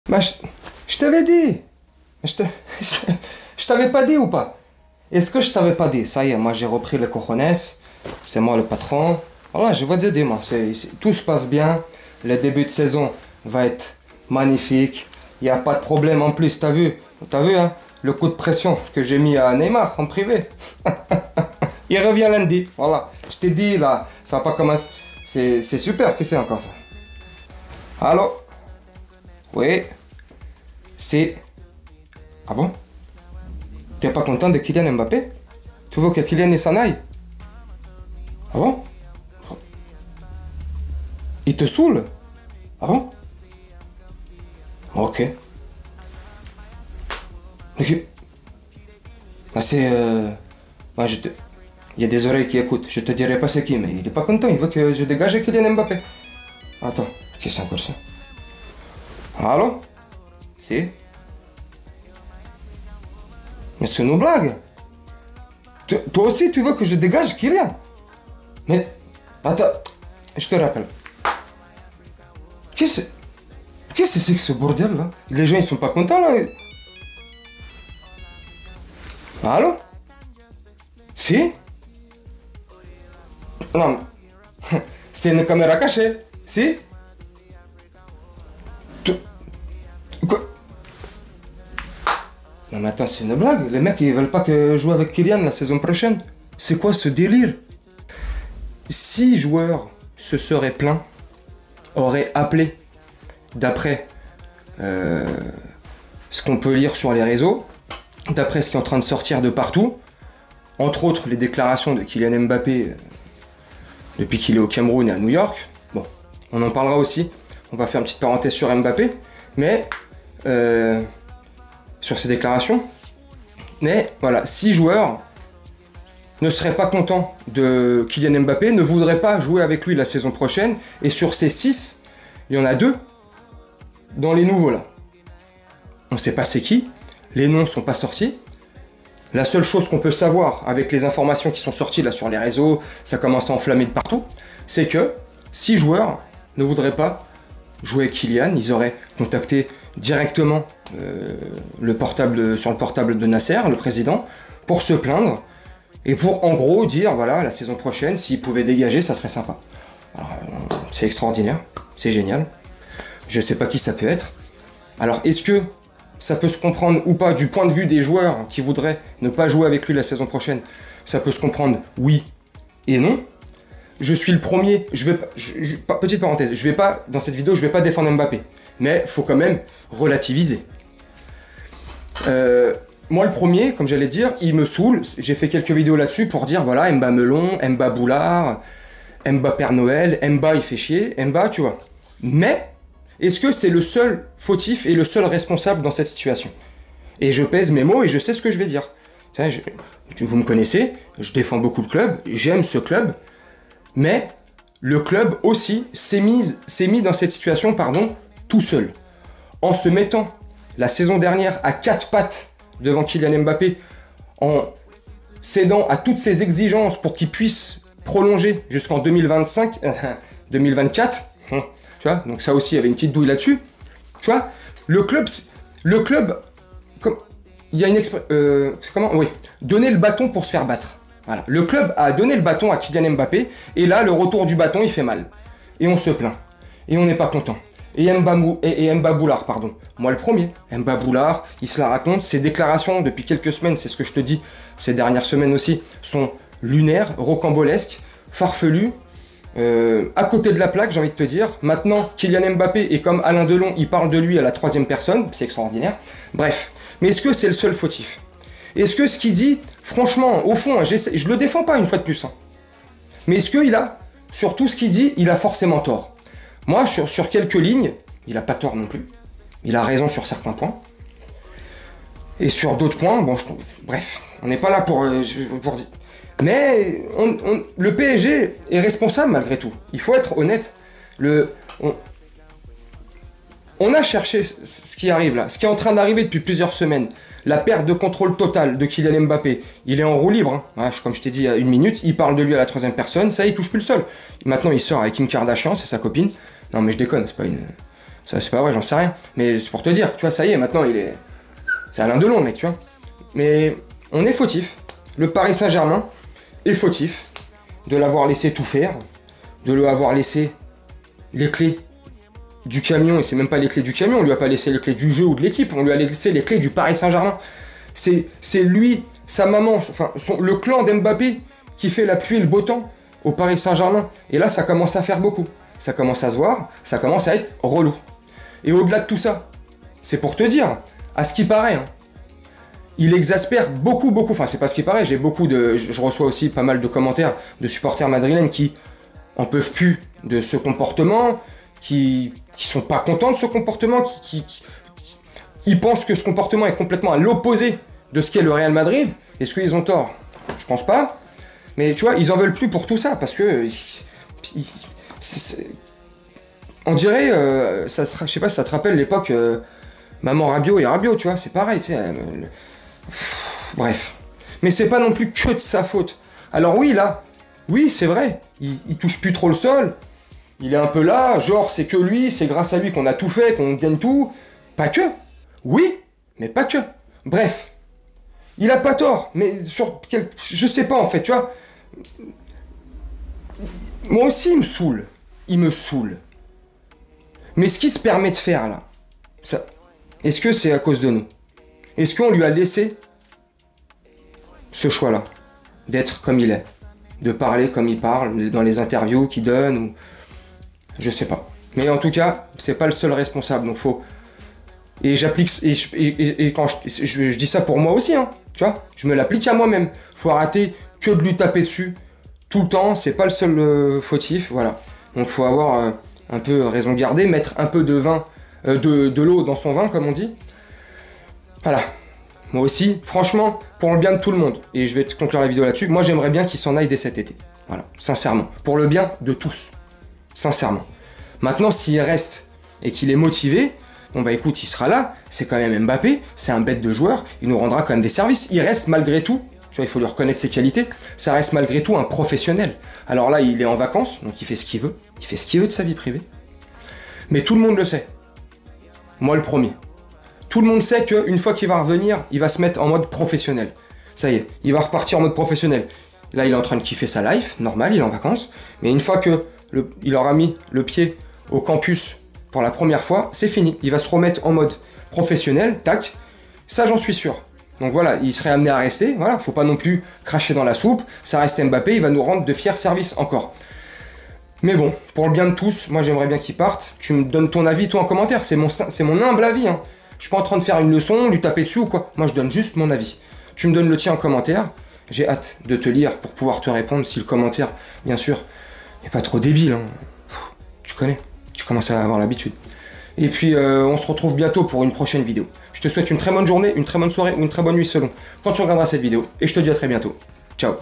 Bah, je t'avais dit. Je te- je t'avais pas dit ou pas? Est-ce que je t'avais pas dit? Ça y est, moi j'ai repris le cojones. C'est moi le patron. Voilà, je vais t'aider, moi. Tout se passe bien. Le début de saison va être magnifique. Il n'y a pas de problème en plus, t'as vu? T'as vu, hein? Le coup de pression que j'ai mis à Neymar en privé. Il revient lundi. Voilà. Je t'ai dit, là, ça va pas commencer. C'est super. Qu'est-ce que c'est encore ça? Allô? Oui. C'est... Ah bon? T'es pas content de Kylian Mbappé? Tu veux que Kylian s'en aille? Ah bon? Il te saoule? Ah bon? Ok. Ok. Bah c'est... Bah, il y a des oreilles qui écoutent. Je te dirai pas c'est qui, mais il est pas content. Il veut que je dégage Kylian Mbappé. Attends, qu'est-ce que c'est encore ça? Allô? Si? Mais c'est une blague. Toi aussi, tu veux que je dégage Kylian? Mais... Attends, je te rappelle. Qu'est-ce que c'est que ce bordel là? Les gens ils sont pas contents là. Allô? Si? Non, c'est une caméra cachée. Si? Quoi? Non mais attends, c'est une blague. Les mecs ils veulent pas que je joue avec Kylian la saison prochaine. C'est quoi ce délire? 6 joueurs se seraient plaints, auraient appelé, d'après ce qu'on peut lire sur les réseaux, d'après ce qui est en train de sortir de partout, entre autres les déclarations de Kylian Mbappé depuis qu'il est au Cameroun et à New York. Bon, on en parlera aussi. On va faire une petite parenthèse sur Mbappé, mais sur ses déclarations. Mais voilà, 6 joueurs ne seraient pas contents de Kylian Mbappé, ne voudraient pas jouer avec lui la saison prochaine. Et sur ces 6, il y en a 2 dans les nouveaux là. On ne sait pas c'est qui, les noms ne sont pas sortis. La seule chose qu'on peut savoir avec les informations qui sont sorties là sur les réseaux, ça commence à enflammer de partout, c'est que 6 joueurs ne voudraient pas jouer avec Kylian. Ils auraient contacté directement sur le portable de Nasser, le président, pour se plaindre et pour en gros dire voilà, la saison prochaine, s'ils pouvaient dégager, ça serait sympa. C'est extraordinaire, c'est génial. Je sais pas qui ça peut être. Alors est-ce que ça peut se comprendre ou pas du point de vue des joueurs qui voudraient ne pas jouer avec lui la saison prochaine? Ça peut se comprendre oui et non. Je suis le premier, petite parenthèse, dans cette vidéo, je vais pas défendre Mbappé. Mais faut quand même relativiser. Moi le premier, comme j'allais dire, il me saoule. J'ai fait quelques vidéos là-dessus pour dire voilà, Mba Melon, Mba Boulard, Mba Père Noël, Mba il fait chier, Mba tu vois. Mais est-ce que c'est le seul fautif et le seul responsable dans cette situation? Et je pèse mes mots et je sais ce que je vais dire. Vous me connaissez, je défends beaucoup le club, j'aime ce club, mais le club aussi s'est mis dans cette situation, tout seul. En se mettant la saison dernière à 4 pattes devant Kylian Mbappé, en cédant à toutes ses exigences pour qu'il puisse prolonger jusqu'en 2025, 2024, tu vois, donc ça aussi, il y avait une petite douille là-dessus. Tu vois, le club, il y a une oui, donner le bâton pour se faire battre. Voilà, le club a donné le bâton à Kylian Mbappé, et là, le retour du bâton, il fait mal. Et on se plaint. Et on n'est pas content. Et Mba Boulard, pardon. Moi le premier. Mba Boulard, il se la raconte. Ses déclarations depuis quelques semaines, c'est ce que je te dis, ces dernières semaines aussi, sont lunaires, rocambolesques, farfelues. À côté de la plaque, j'ai envie de te dire. Maintenant, Kylian Mbappé est comme Alain Delon, il parle de lui à la 3e personne, c'est extraordinaire. Bref, mais est-ce que c'est le seul fautif? Est-ce que ce qu'il dit, franchement, au fond, je le défends pas une fois de plus, hein. Mais est-ce qu'il a, sur tout ce qu'il dit, il a forcément tort? Moi, sur quelques lignes, il a pas tort non plus. Il a raison sur certains points. Et sur d'autres points, bon, bref, on n'est pas là pour dire. Mais le PSG est responsable malgré tout. Il faut être honnête. On a cherché ce qui arrive là, ce qui est en train d'arriver depuis plusieurs semaines. La perte de contrôle totale de Kylian Mbappé. Il est en roue libre, hein. Comme je t'ai dit il y a 1 minute, il parle de lui à la 3e personne, ça il touche plus le sol. Maintenant il sort avec Kim Kardashian, c'est sa copine. Non mais je déconne, Ça, c'est pas vrai, j'en sais rien. Mais c'est pour te dire, tu vois, ça y est, maintenant, c'est Alain Delon, mec, tu vois. Mais on est fautif. Le Paris Saint-Germain est fautif de l'avoir laissé tout faire, de lui avoir laissé les clés du camion, et c'est même pas les clés du camion, on lui a pas laissé les clés du jeu ou de l'équipe, on lui a laissé les clés du Paris Saint-Germain. C'est lui, sa maman, enfin, le clan d'Mbappé qui fait la pluie et le beau temps au Paris Saint-Germain. Et là, ça commence à faire beaucoup. Ça commence à se voir, ça commence à être relou. Et au-delà de tout ça, c'est pour te dire, à ce qui paraît, hein, il exaspère beaucoup, enfin c'est pas ce qui paraît, je reçois aussi pas mal de commentaires de supporters madrilènes qui en peuvent plus de ce comportement, qui sont pas contents de ce comportement, qui pensent que ce comportement est complètement à l'opposé de ce qu'est le Real Madrid. Est-ce qu'ils ont tort? Je pense pas. Mais tu vois, ils en veulent plus pour tout ça, parce que... on dirait, je sais pas si ça te rappelle l'époque Maman Rabiot et Rabiot, tu vois, c'est pareil, tu sais. Bref. Mais c'est pas non plus que de sa faute. Alors oui, là, oui, c'est vrai, il touche plus trop le sol, il est un peu là, genre c'est que lui, c'est grâce à lui qu'on a tout fait, qu'on gagne tout. Pas que. Oui, mais pas que. Bref. Il a pas tort, mais sur quel... Je sais pas en fait, tu vois. Moi aussi, il me saoule. Il me saoule. Mais ce qu'il se permet de faire, là, ça... Est-ce que c'est à cause de nous? Est-ce qu'on lui a laissé ce choix-là? D'être comme il est? De parler comme il parle, dans les interviews qu'il donne, ou... Je sais pas. Mais en tout cas, c'est pas le seul responsable, donc faut... Et j'applique... Et quand je dis ça pour moi aussi, hein, tu vois, je me l'applique à moi-même. Faut arrêter que de lui taper dessus tout le temps, c'est pas le seul fautif, voilà. Donc faut avoir un peu raison garder, mettre un peu de vin, de l'eau dans son vin, comme on dit. Voilà. Moi aussi, franchement, pour le bien de tout le monde, et je vais te conclure la vidéo là-dessus, moi j'aimerais bien qu'il s'en aille dès cet été. Voilà, sincèrement. Pour le bien de tous. Sincèrement. Maintenant, s'il reste et qu'il est motivé, bon bah écoute, il sera là, c'est quand même Mbappé, c'est un bête de joueur, il nous rendra quand même des services, il reste malgré tout, tu vois, il faut lui reconnaître ses qualités, ça reste malgré tout un professionnel. Alors là, il est en vacances, donc il fait ce qu'il veut de sa vie privée. Mais tout le monde le sait. Moi le premier. Tout le monde sait qu'une fois qu'il va revenir, il va se mettre en mode professionnel. Ça y est, il va repartir en mode professionnel. Là, il est en train de kiffer sa life, normal, il est en vacances. Mais une fois que il aura mis le pied au campus pour la première fois, c'est fini. Il va se remettre en mode professionnel, tac. Ça, j'en suis sûr. Donc voilà, il serait amené à rester. Voilà, faut pas non plus cracher dans la soupe. Ça reste Mbappé, il va nous rendre de fiers services encore. Mais bon, pour le bien de tous, moi j'aimerais bien qu'il parte. Tu me donnes ton avis, toi, en commentaire. C'est mon humble avis, hein. Je suis pas en train de faire une leçon, lui taper dessus ou quoi. Moi, je donne juste mon avis. Tu me donnes le tien en commentaire. J'ai hâte de te lire pour pouvoir te répondre si le commentaire, bien sûr, n'est pas trop débile, hein. Tu connais, tu commences à avoir l'habitude. Et puis, on se retrouve bientôt pour une prochaine vidéo. Je te souhaite une très bonne journée, une très bonne soirée ou une très bonne nuit selon quand tu regarderas cette vidéo. Et je te dis à très bientôt. Ciao.